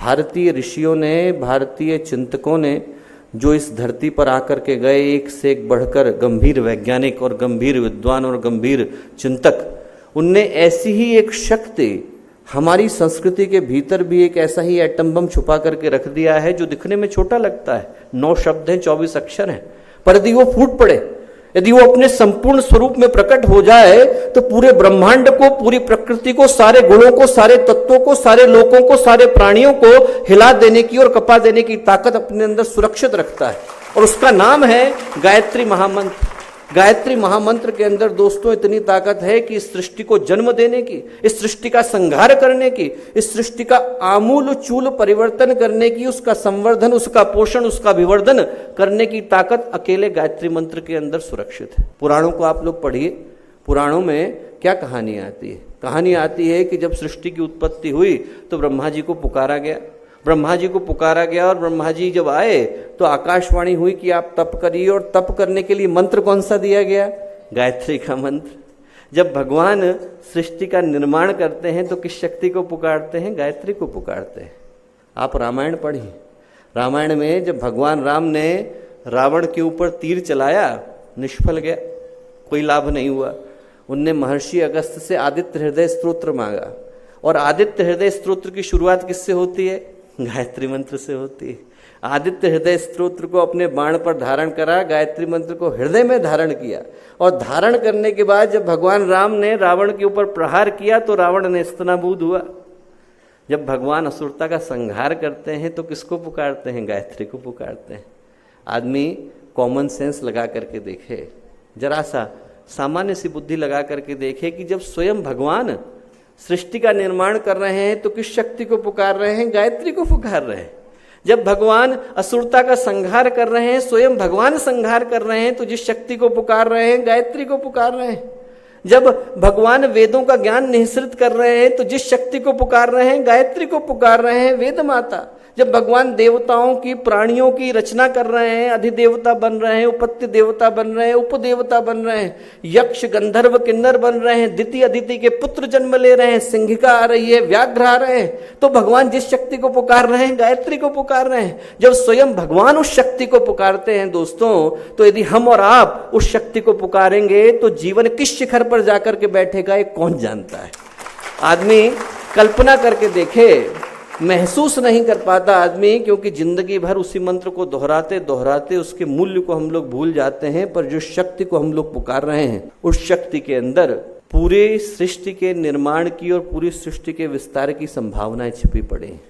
भारतीय ऋषियों ने, भारतीय चिंतकों ने जो इस धरती पर आकर के गए, एक से एक बढ़कर गंभीर वैज्ञानिक और गंभीर विद्वान और गंभीर चिंतक, उनने ऐसी ही एक शक्ति हमारी संस्कृति के भीतर भी एक ऐसा ही एटम बम छुपा करके रख दिया है जो दिखने में छोटा लगता है। 9 शब्द हैं, 24 अक्षर हैं, पर यदि वो फूट पड़े, यदि वो अपने संपूर्ण स्वरूप में प्रकट हो जाए तो पूरे ब्रह्मांड को, पूरी प्रकृति को, सारे गुणों को, सारे तत्वों को, सारे लोकों को, सारे प्राणियों को हिला देने की और कपा देने की ताकत अपने अंदर सुरक्षित रखता है। और उसका नाम है गायत्री महामंत्र। गायत्री महामंत्र के अंदर दोस्तों इतनी ताकत है कि इस सृष्टि को जन्म देने की, इस सृष्टि का संहार करने की, इस सृष्टि का आमूल चूल परिवर्तन करने की, उसका संवर्धन, उसका पोषण, उसका विवर्धन करने की ताकत अकेले गायत्री मंत्र के अंदर सुरक्षित है। पुराणों को आप लोग पढ़िए, पुराणों में क्या कहानी आती है? कहानी आती है कि जब सृष्टि की उत्पत्ति हुई तो ब्रह्मा जी को पुकारा गया, ब्रह्मा जी को पुकारा गया, और ब्रह्मा जी जब आए तो आकाशवाणी हुई कि आप तप करिए, और तप करने के लिए मंत्र कौन सा दिया गया? गायत्री का मंत्र। जब भगवान सृष्टि का निर्माण करते हैं तो किस शक्ति को पुकारते हैं? गायत्री को पुकारते हैं। आप रामायण पढ़िए, रामायण में जब भगवान राम ने रावण के ऊपर तीर चलाया, निष्फल गया, कोई लाभ नहीं हुआ। उनने महर्षि अगस्त्य से आदित्य हृदय स्तोत्र मांगा, और आदित्य हृदय स्तोत्र की शुरुआत किससे होती है? गायत्री मंत्र से होती है। आदित्य हृदय स्तोत्र को अपने बाण पर धारण करा, गायत्री मंत्र को हृदय में धारण किया, और धारण करने के बाद जब भगवान राम ने रावण के ऊपर प्रहार किया तो रावण नेस्तनाबूद हुआ। जब भगवान असुरता का संहार करते हैं तो किसको पुकारते हैं? गायत्री को पुकारते हैं। आदमी कॉमन सेंस लगा करके देखे, जरा सा सामान्य सी बुद्धि लगा करके देखे कि जब स्वयं भगवान सृष्टि का निर्माण कर रहे हैं तो किस शक्ति को पुकार रहे हैं? गायत्री को पुकार रहे हैं। जब भगवान असुरता का संहार कर रहे हैं, स्वयं भगवान संहार कर रहे हैं, तो जिस शक्ति को पुकार रहे हैं? गायत्री को पुकार रहे हैं। जब भगवान वेदों का ज्ञान निःसृत कर रहे हैं तो जिस शक्ति को पुकार रहे हैं? गायत्री को पुकार रहे हैं, वेद माता। जब भगवान देवताओं की, प्राणियों की रचना कर रहे हैं, अधिदेवता बन रहे हैं, उपत्य देवता बन रहे हैं, उपदेवता बन रहे हैं, यक्ष गंधर्व किन्नर बन रहे हैं, दिति अदिति के पुत्र जन्म ले रहे हैं, सिंहिका आ रही है, व्याघ्र आ रहे हैं, तो भगवान जिस शक्ति को पुकार रहे हैं? गायत्री को पुकार रहे हैं। जब स्वयं भगवान उस शक्ति को पुकारते हैं दोस्तों, तो यदि हम और आप उस शक्ति को पुकारेंगे तो जीवन किस शिखर पर जाकर के बैठेगा ये कौन जानता है। आदमी कल्पना करके देखे, महसूस नहीं कर पाता आदमी, क्योंकि जिंदगी भर उसी मंत्र को दोहराते दोहराते उसके मूल्य को हम लोग भूल जाते हैं। पर जो शक्ति को हम लोग पुकार रहे हैं, उस शक्ति के अंदर पूरे सृष्टि के निर्माण की और पूरी सृष्टि के विस्तार की संभावनाएं छिपी पड़ी हैं।